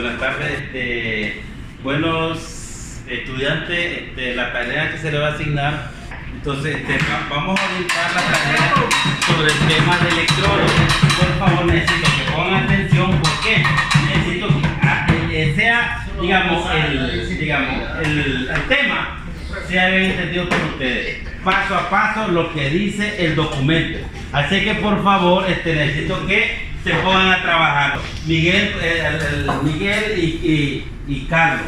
Buenas tardes, buenos estudiantes, la tarea que se le va a asignar. Entonces, vamos a orientar la tarea sobre el tema de electrodos. Por favor, necesito que pongan atención, porque necesito que sea, el tema sea bien entendido por ustedes, paso a paso lo que dice el documento. Así que por favor, necesito que se pongan a trabajar. Miguel y Carlos.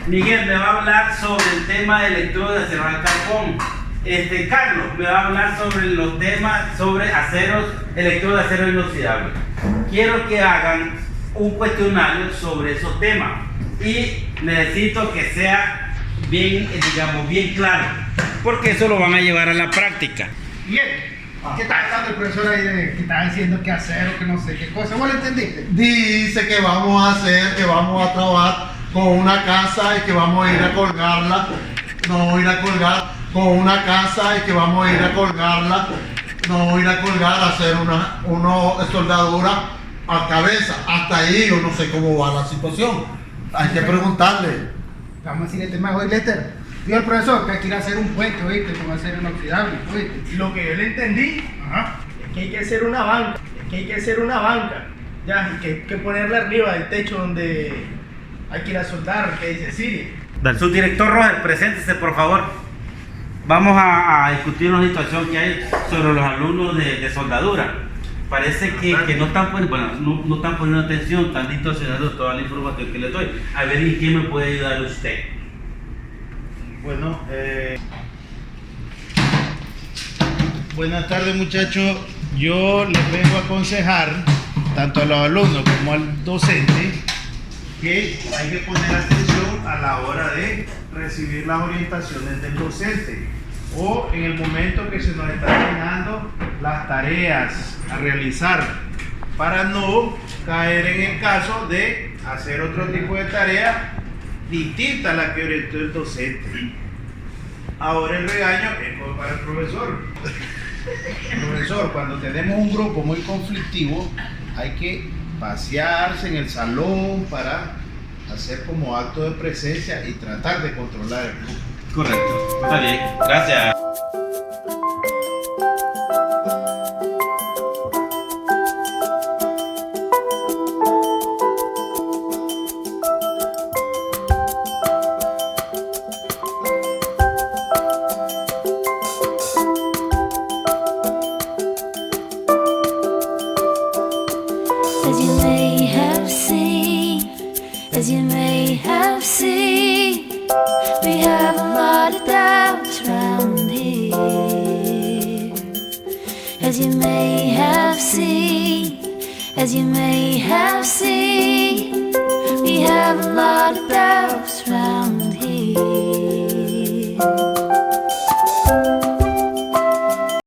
Miguel me va a hablar sobre el tema de electrodo de acero al carbón. Carlos me va a hablar sobre los temas sobre electrodo de acero inoxidable. Quiero que hagan un cuestionario sobre esos temas y necesito que sea bien claro, porque eso lo van a llevar a la práctica. Bien. ¿Qué está hablando el profesor ahí que está diciendo qué hacer o que no sé qué cosa? ¿Vos lo entendiste? Dice que vamos a hacer, que vamos a trabajar con una casa y que vamos a ir a colgarla. No ir a colgar con una casa y que vamos a ir a colgarla. No ir a colgar a hacer una soldadura a cabeza. Hasta ahí yo no sé cómo va la situación. Hay que preguntarle. Vamos a decir el tema hoy, Lester. Dijo el profesor que quiere hacer un puente, ¿oíste? Con acero inoxidable, ¿oíste? Lo que yo le entendí es que hay que hacer una banca, ya, y que hay que ponerla arriba del techo donde hay que ir a soldar, que dice Siri. Subdirector Roger, preséntese por favor. Vamos a discutir una situación que hay sobre los alumnos de soldadura. Parece que no están poniendo atención, están distorsionando toda la información que les doy. A ver en qué me puede ayudar usted. Bueno, buenas tardes muchachos. Yo les vengo a aconsejar tanto a los alumnos como al docente que hay que poner atención a la hora de recibir las orientaciones del docente o en el momento que se nos están asignando las tareas a realizar, para no caer en el caso de hacer otro tipo de tarea distinta a la que orientó el docente. Ahora el regaño es para el profesor. Profesor, cuando tenemos un grupo muy conflictivo, hay que pasearse en el salón para hacer como acto de presencia y tratar de controlar el grupo. Correcto, está bien, gracias. As you may have seen, we have a lot of doubts round here. As you may have seen, we have a lot of doubts round here.